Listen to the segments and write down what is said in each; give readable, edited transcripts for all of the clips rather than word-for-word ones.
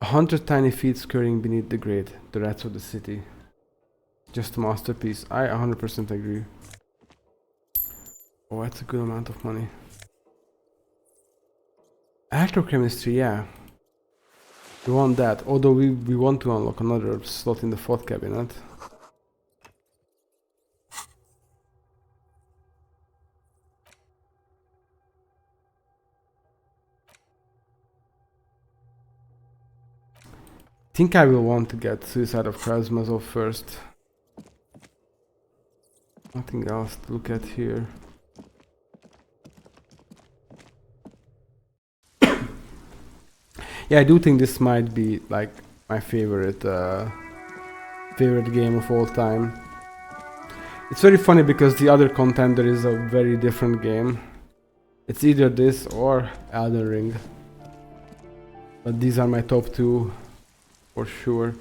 100 tiny feet scurrying beneath the grate, the rats of the city. Just a masterpiece. I 100% agree. Oh, that's a good amount of money. Electrochemistry, yeah. We want that, although we want to unlock another slot in the fourth cabinet. I think I will want to get Suicide of Krasmazov first. Nothing else to look at here. Yeah, I do think this might be like my favorite game of all time. It's very funny because the other contender is a very different game. It's either this or Elden Ring. But these are my top two for sure.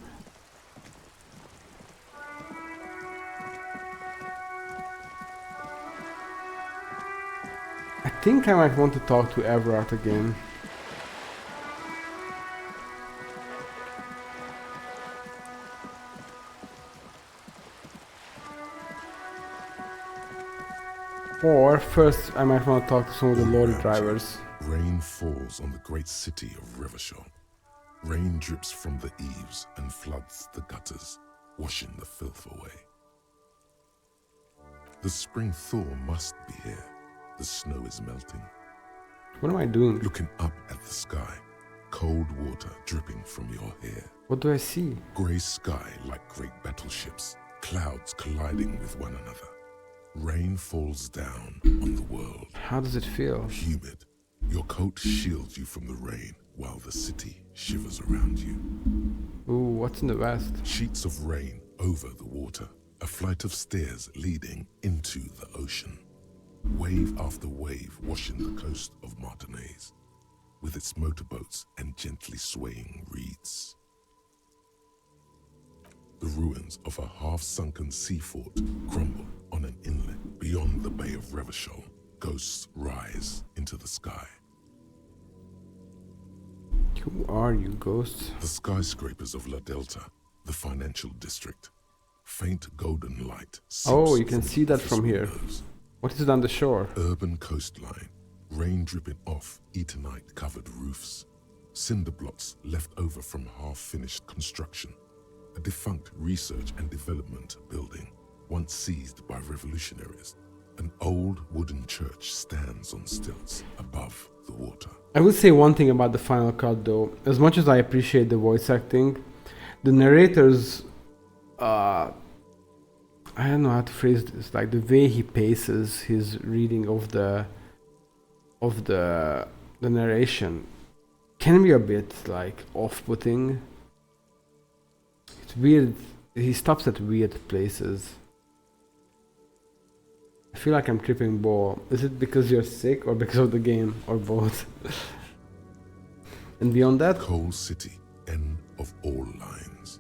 I think I might want to talk to Everard again. Or first I might want to talk to some of the lorry drivers. Rain falls on the great city of Revachol. Rain drips from the eaves and floods the gutters, washing the filth away. The spring thaw must be here. The snow is melting. What am I doing? Looking up at the sky, cold water dripping from your hair. What do I see? Grey sky like great battleships, clouds colliding with one another. Rain falls down on the world. How does it feel? Humid. Your coat shields you from the rain while the city shivers around you. Ooh, what's in the west? Sheets of rain over the water. A flight of stairs leading into the ocean. Wave after wave washing the coast of Martinez, with its motorboats and gently swaying reeds. The ruins of a half-sunken sea fort crumble on an inlet beyond the Bay of Revachol. Ghosts rise into the sky. Who are you, ghosts? The skyscrapers of La Delta, the financial district. Faint golden light. Oh, you can see that from here. Windows. What is it on the shore? Urban coastline, rain dripping off Eternite-covered roofs. Cinder blocks left over from half-finished construction. A defunct research and development building, once seized by revolutionaries. An old wooden church stands on stilts above the water. I would say one thing about the final cut though. As much as I appreciate the voice acting, the narrator's I don't know how to phrase this, like the way he paces his reading of the narration can be a bit like off-putting. It's weird. He stops at weird places. I feel like I'm tripping ball. Is it because you're sick or because of the game or both? And beyond that, Coal City, end of all lines.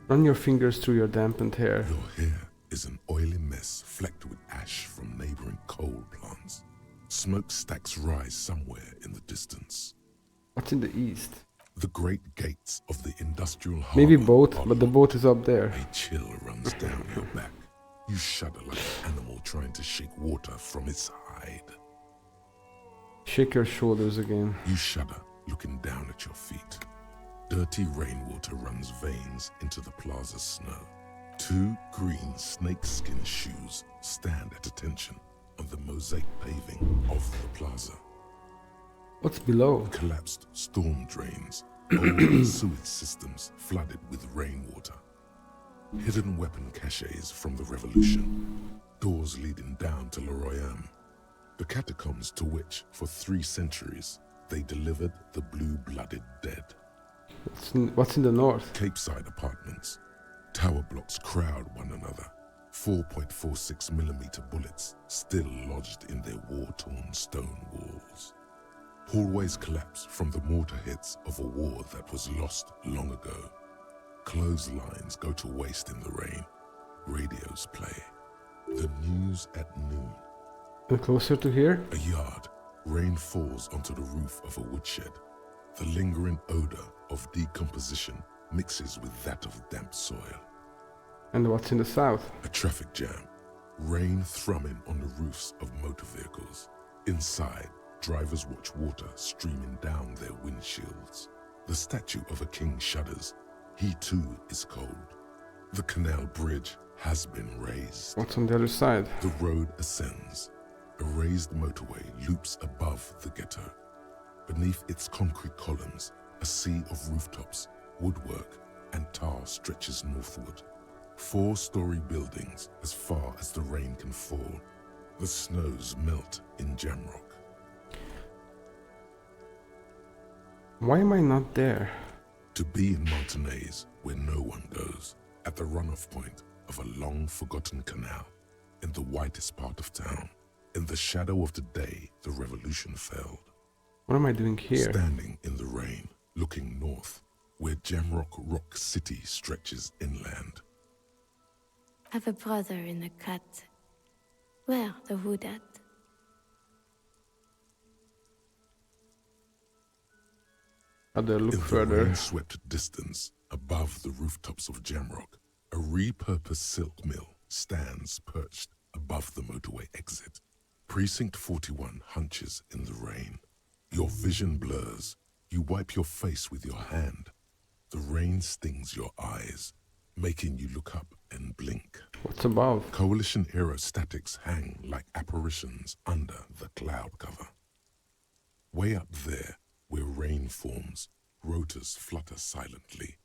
run your fingers through your dampened hair. Your hair is an oily mess flecked with ash from neighboring coal plants. Smokestacks rise somewhere in the distance. What's in the east? The great gates of the industrial harbor. Maybe boat, are but the locked. boat is up there. A chill runs down your back. You shudder like an animal trying to shake water from its hide. Shake your shoulders again. You shudder, looking down at your feet. Dirty rainwater runs veins into the plaza's snow. Two green snakeskin shoes stand at attention on the mosaic paving of the plaza. What's below? Collapsed storm drains, old sewage systems flooded with rainwater. Hidden weapon caches from the revolution, doors leading down to Le Royaume. The catacombs to which, for 3 centuries, they delivered the blue-blooded dead. What's in the north? Capeside apartments. Tower blocks crowd one another. 4.46mm bullets still lodged in their war-torn stone walls. Hallways collapse from the mortar hits of a war that was lost long ago. Clotheslines go to waste in the rain. Radios play. The news at noon. And closer to here? A yard. Rain falls onto the roof of a woodshed. The lingering odor of decomposition mixes with that of damp soil. And what's in the south? A traffic jam, rain thrumming on the roofs of motor vehicles. Inside, drivers watch water streaming down their windshields. The statue of a king shudders. He too is cold. The canal bridge has been raised. What's on the other side? The road ascends. A raised motorway loops above the ghetto. Beneath its concrete columns, a sea of rooftops, woodwork, and tar stretches northward. 4-story buildings as far as the rain can fall. The snows melt in Jamrock. Why am I not there? To be in Montanez, where no one goes, at the runoff point of a long-forgotten canal, in the whitest part of town, in the shadow of the day the revolution failed. What am I doing here? Standing in the rain, looking north, where Jamrock Rock City stretches inland. I've a brother in the cut. Where the wood at? Other look In further. the rain-swept distance, above the rooftops of Jamrock, a repurposed silk mill stands perched above the motorway exit. Precinct 41 hunches in the rain. Your vision blurs. You wipe your face with your hand. The rain stings your eyes, making you look up and blink. What's above? Coalition aerostatics hang like apparitions under the cloud cover. Way up there, where rain forms, rotors flutter silently.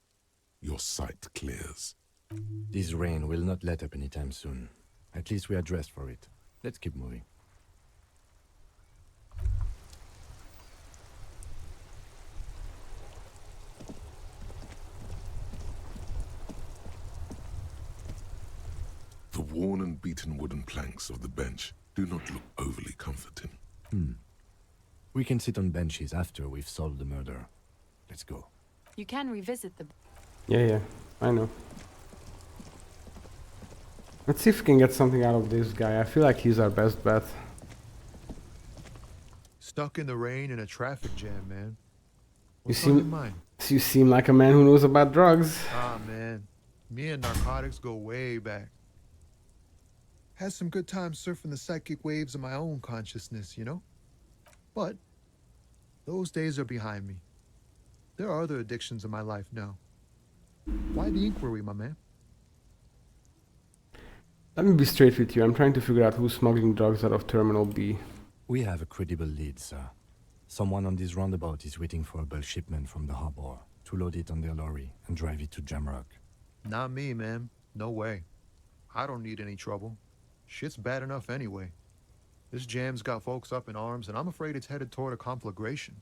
Your sight clears. This rain will not let up anytime soon. At least we are dressed for it. Let's keep moving. The worn and beaten wooden planks of the bench do not look overly comforting. We can sit on benches after we've solved the murder. Let's go. You can revisit the... Yeah, I know. Let's see if we can get something out of this guy. I feel like he's our best bet. Stuck in the rain in a traffic jam, man. You What's on your seem, mind? you seem like a man who knows about drugs. Ah, man. Me and narcotics go way back. Had some good times surfing the psychic waves of my own consciousness, you know? But those days are behind me. There are other addictions in my life now. Why the inquiry, my man? Let me be straight with you. I'm trying to figure out who's smuggling drugs out of Terminal B. We have a credible lead, sir. Someone on this roundabout is waiting for a bulk shipment from the harbor to load it on their lorry and drive it to Jamrock. Not me, man. No way. I don't need any trouble. Shit's bad enough anyway. This jam's got folks up in arms, and I'm afraid it's headed toward a conflagration.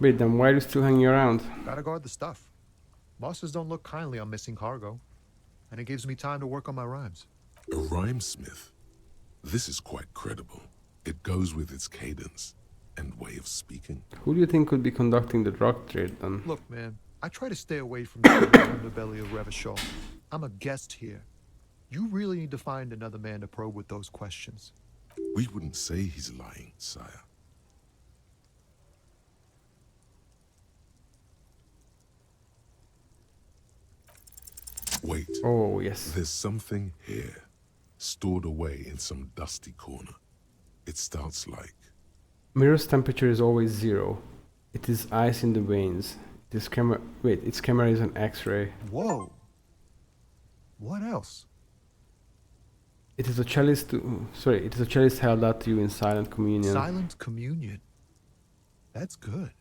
Wait, then why are you still hanging around? Gotta guard the stuff. Bosses don't look kindly on missing cargo, and it gives me time to work on my rhymes. A rhymesmith? This is quite credible. It goes with its cadence and way of speaking. Who do you think could be conducting the drug trade then? Look, man, I try to stay away from the underbelly of Revachol. I'm a guest here. You really need to find another man to probe with those questions. We wouldn't say he's lying, sire. Wait, Oh, yes. there's something here, stored away in some dusty corner. It starts like... Mirror's temperature is always 0. It is ice in the veins. This camera... Wait, its camera is an X-ray. Whoa! What else? It is a chalice to... Sorry, it is a chalice held out to you in silent communion. Silent communion. That's good.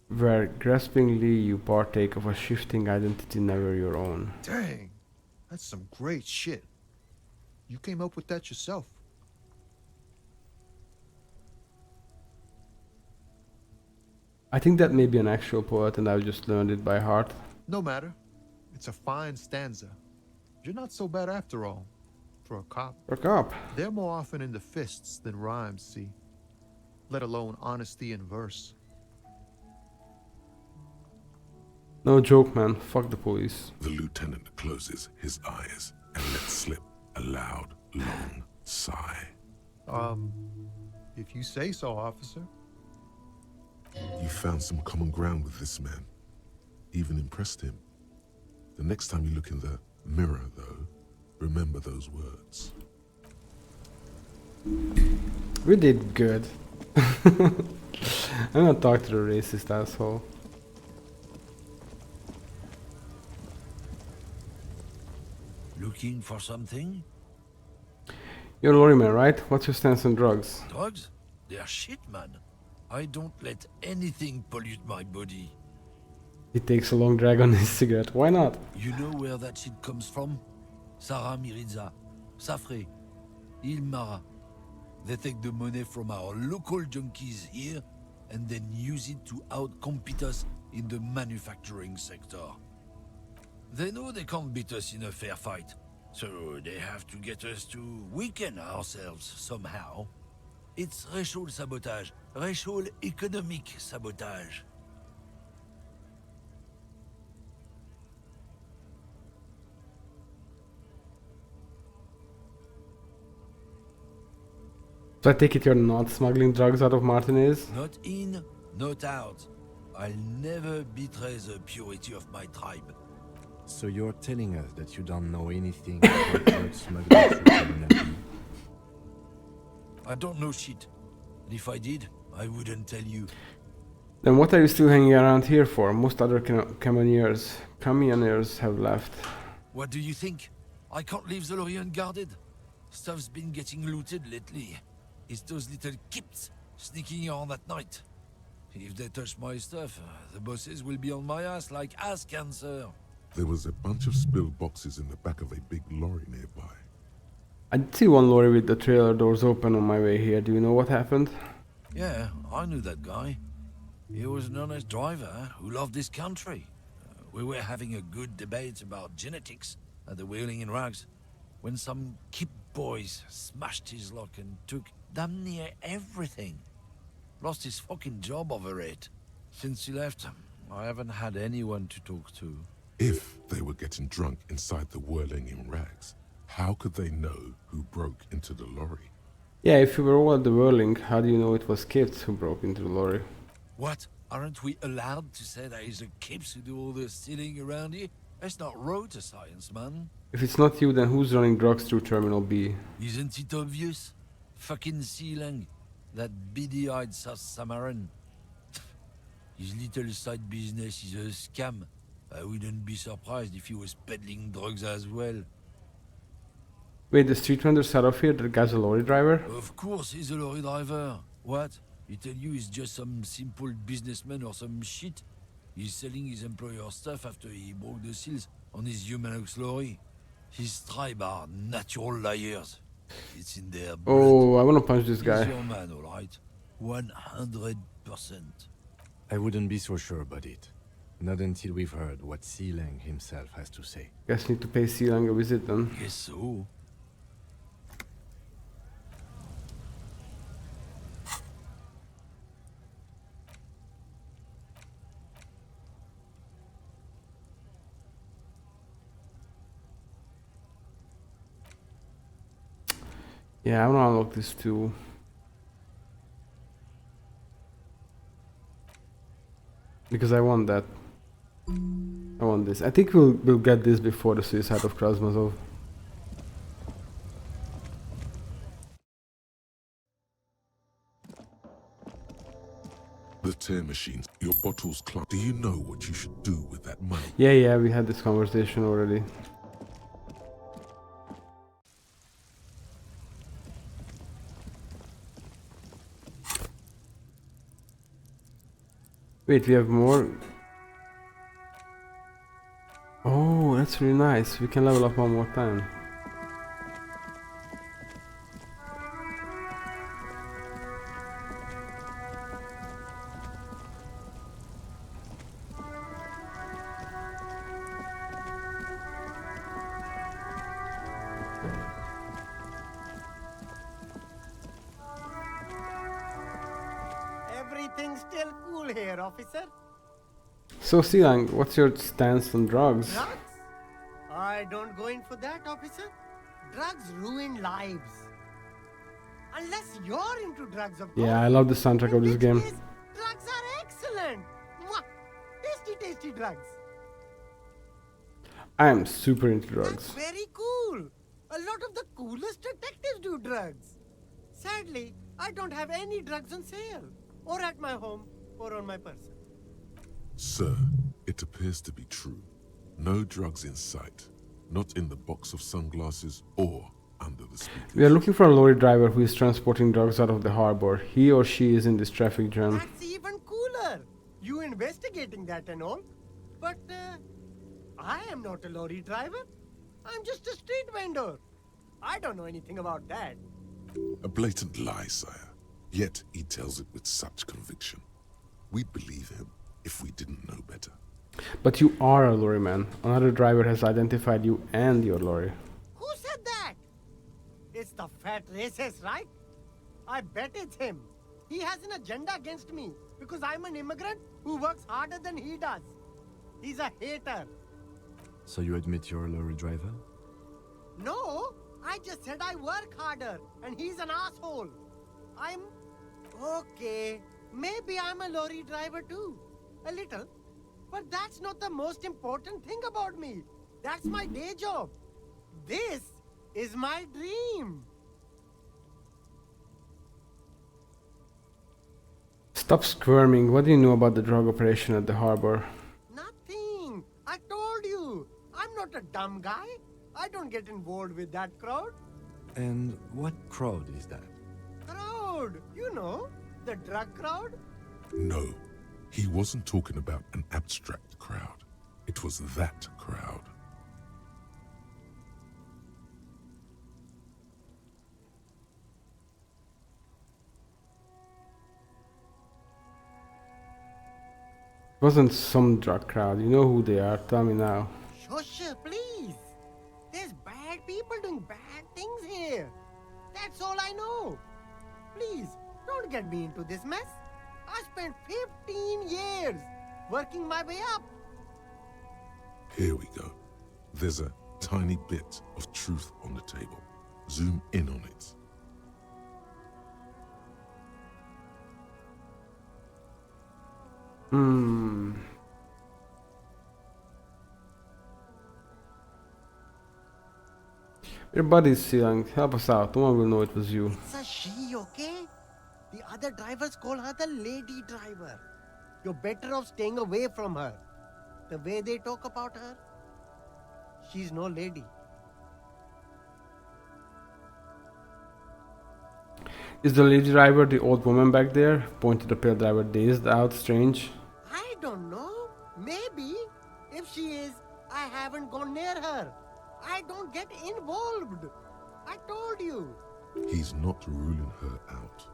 Where graspingly you partake of a shifting identity never your own. Dang, that's some great shit. You came up with that yourself. I think that may be an actual poet and I've just learned it by heart. No matter. It's a fine stanza. You're not so bad after all. For a cop. Work up. They're more often in the fists than rhymes, see? Let alone honesty in verse. No joke, man. Fuck the police. The lieutenant closes his eyes and lets slip a loud, long sigh. If you say so, officer. You found some common ground with this man. Even impressed him. The next time you look in the mirror, though, remember those words. We did good. I'm gonna talk to the racist asshole. Looking for something? You're a lorryman, right? What's your stance on drugs? Drugs? They're shit, man. I don't let anything pollute my body. He takes a long drag on his cigarette. Why not? You know where that shit comes from? Sarah Miriza, Safre, Ilmara. They take the money from our local junkies here and then use it to outcompete us in the manufacturing sector. They know they can't beat us in a fair fight, so they have to get us to weaken ourselves somehow. It's racial sabotage, racial economic sabotage. So I take it you're not smuggling drugs out of Martinez? Not in, not out. I'll never betray the purity of my tribe. So you're telling us that you don't know anything about drug smuggling through Terminal B? I don't know shit. And if I did, I wouldn't tell you. Then what are you still hanging around here for? Most other camioneers have left. What do you think? I can't leave the lorry unguarded. Stuff's been getting looted lately. It's those little kips sneaking on at night. If they touch my stuff, the bosses will be on my ass like ass cancer. There was a bunch of spilled boxes in the back of a big lorry nearby. I did see one lorry with the trailer doors open on my way here. Do you know what happened? Yeah, I knew that guy. He was an honest driver who loved this country. We were having a good debate about genetics at the Wheeling in Rags when some kip boys smashed his lock and took damn near everything. Lost his fucking job over it. Since he left, I haven't had anyone to talk to. If they were getting drunk inside the whirling in rags, how could they know who broke into the lorry? Yeah, if you were all at the whirling, how do you know it was kids who broke into the lorry? What? Aren't we allowed to say that it's the kids who do all the stealing around here? That's not road to science, man. If it's not you, then who's running drugs through Terminal B? Isn't it obvious? Fucking Sealang, that beady-eyed South Samaran. His little side business is a scam. I wouldn't be surprised if he was peddling drugs as well. Wait, the street vendor set off here? That guy's a lorry driver? Of course he's a lorry driver. What? He tell you he's just some simple businessman or some shit? He's selling his employer stuff after he broke the seals on his Humanox lorry. His tribe are natural liars. It's in their blood. Oh, I wanna punch this guy. He's your man, alright? 100%. I wouldn't be so sure about it. Not until we've heard what Sealang himself has to say. Guess need to pay Sealang a visit then. Guess so. Yeah, I wanna unlock this too. Because I want that. I want this. I think we'll get this before the suicide of Krasmazov. The tear machines, your bottles clump. Do you know what you should do with that money? Yeah, we had this conversation already. Wait, we have more. Oh, that's really nice. We can level up one more time. Everything's still cool here, officer. So, Sealang, what's your stance on drugs? Drugs? I don't go in for that, officer. Drugs ruin lives. Unless you're into drugs, of course. Yeah, I love the soundtrack of this In which game. case, drugs are tasty drugs. I am super into That's drugs. very cool. A lot of the coolest detectives do drugs. Sadly, I don't have any drugs on sale, or at my home, or on my person. Sir, it appears to be true. No drugs in sight. Not in the box of sunglasses or under the speakers. We are looking for a lorry driver who is transporting drugs out of the harbor. He or she is in this traffic jam. That's even cooler. You investigating that and all. But I am not a lorry driver. I'm just a street vendor. I don't know anything about that. A blatant lie, sire. Yet he tells it with such conviction. We'd believe him if we didn't know better. But you are a lorry man. Another driver has identified you and your lorry. Who said that? It's the fat racist, right? I bet it's him. He has an agenda against me because I'm an immigrant who works harder than he does. He's a hater. So you admit you're a lorry driver? No, I just said I work harder and he's an asshole. I'm... Okay, maybe I'm a lorry driver too. A little. But that's not the most important thing about me. That's my day job. This is my dream. Stop squirming. What do you know about the drug operation at the harbor? Nothing. I told you. I'm not a dumb guy. I don't get involved with that crowd. And what crowd is that? Crowd. You know, the drug crowd. No, he wasn't talking about an abstract crowd. It was that crowd. It wasn't some drug crowd. You know who they are. Tell me now. Shush, please. There's bad people doing bad things here. That's all I know. Please, don't get me into this mess. I spent 15 years working my way up. Here we go. There's a tiny bit of truth on the table. Zoom in on it. Your body's sealing. Help us out. No one will know it was you. It's a she, okay? The other drivers call her the lady driver. You're better off staying away from her. The way they talk about her, she's no lady. Is the lady driver the old woman back there? Pointed the pale driver, dazed out, strange. I don't know. Maybe. If she is, I haven't gone near her. I don't get involved. I told you. He's not ruling her out.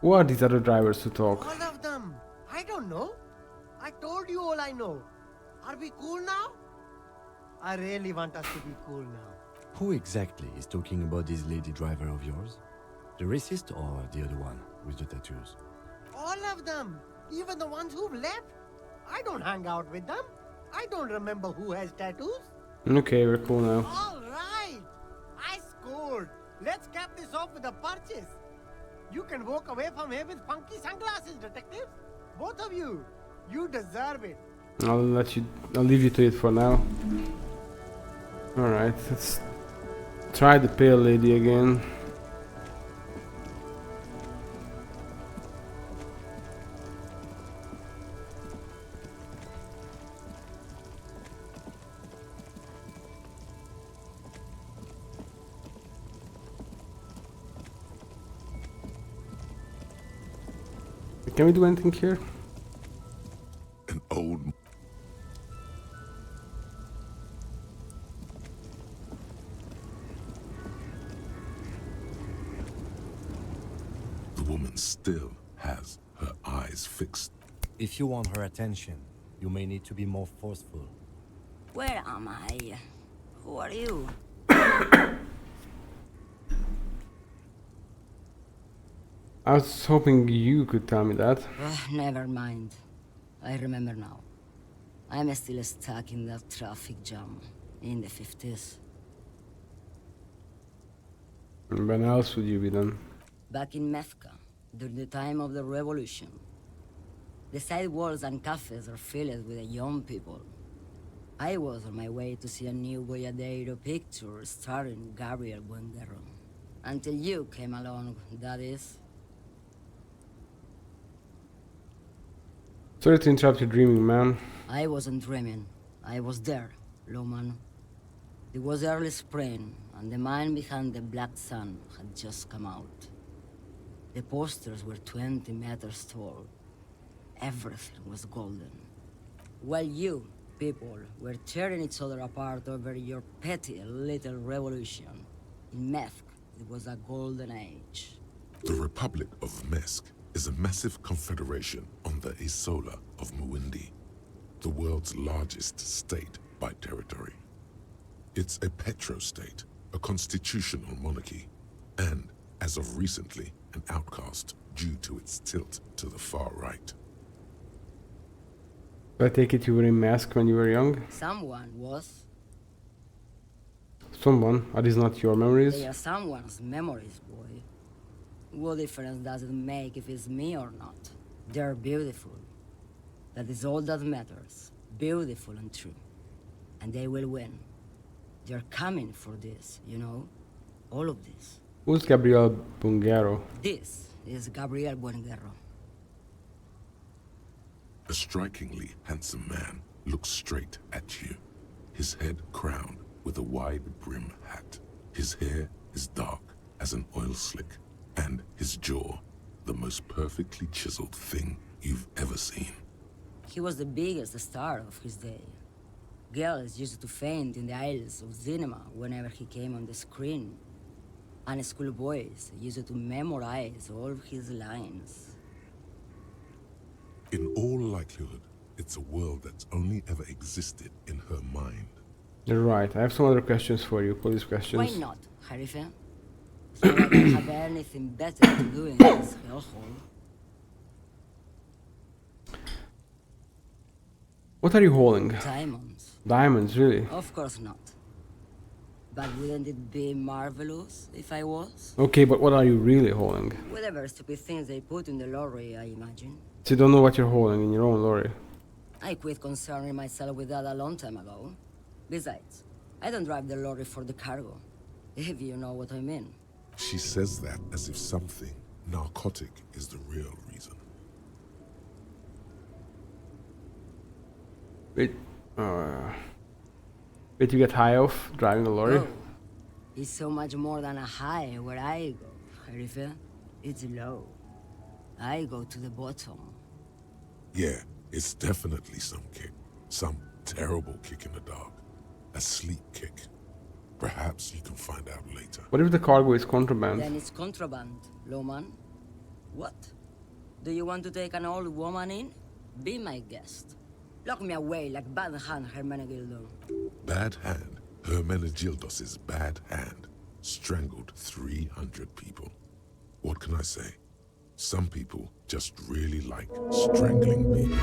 Who are these other drivers who talk? All of them. I don't know. I told you all I know. Are we cool now? I really want us to be cool now. Who exactly is talking about this lady driver of yours? The racist or the other one with the tattoos? All of them. Even the ones who've left. I don't hang out with them. I don't remember who has tattoos. Okay, we're cool now. All right. I scored. Let's cap this off with a purchase. You can walk away from here with funky sunglasses, detectives. Both of you. You deserve it. I'll leave you to it for now. Alright, let's try the pale lady again. Can we do anything here? An old... The woman still has her eyes fixed. If you want her attention, you may need to be more forceful. Where am I? Who are you? I was hoping you could tell me that. Never mind. I remember now. I'm still stuck in that traffic jam in the 50s. And when else would you be then? Back in Mefka, during the time of the revolution. The sidewalks and cafes are filled with young people. I was on my way to see a new Boyadero picture starring Gabriel Buenguerro. Until you came along, that is. Sorry to interrupt your dreaming, man. I wasn't dreaming. I was there, Loman. It was early spring, and the man behind the Black Sun had just come out. The posters were 20 meters tall. Everything was golden. While you, people, were tearing each other apart over your petty little revolution, in Methk, it was a golden age. The Republic of Mesk is a massive confederation on the Isola of Muindi, the world's largest state by territory. It's a petrostate, a constitutional monarchy, and, as of recently, an outcast due to its tilt to the far right. I take it you were in Mask when you were young? Someone was. Someone? Are these not your memories? They are someone's memories, boy. What difference does it make if it's me or not? They're beautiful. That is all that matters. Beautiful and true. And they will win. They're coming for this, you know? All of this. Who's Gabriel Buenguerro? This is Gabriel Buenguerro. A strikingly handsome man looks straight at you, his head crowned with a wide brim hat. His hair is dark as an oil slick, and his jaw, the most perfectly chiseled thing you've ever seen. He was the biggest star of his day. Girls used to faint in the aisles of cinema whenever he came on the screen. And schoolboys used to memorize all of his lines. In all likelihood, it's a world that's only ever existed in her mind. You're right. I have some other questions for you, police questions. Why not, Harife? So I don't have anything better to do in this hellhole. What are you holding? Diamonds. Diamonds, really? Of course not. But wouldn't it be marvelous if I was? Okay, but what are you really holding? Whatever stupid things they put in the lorry, I imagine. So you don't know what you're holding in your own lorry? I quit concerning myself with that a long time ago. Besides, I don't drive the lorry for the cargo, if you know what I mean. She says that as if something narcotic is the real reason. Wait, wait, you get high off driving a lorry? Oh, it's so much more than a high where I go, Harife. It's low. I go to the bottom. Yeah, it's definitely some kick. Some terrible kick in the dark. A sleep kick. Perhaps you can find out later. What if the cargo is contraband? Then it's contraband, Loman. What? Do you want to take an old woman in? Be my guest. Lock me away like Bad Hand Hermenegildo. Bad Hand, Hermenegildos' bad hand, strangled 300 people. What can I say? Some people just really like strangling people.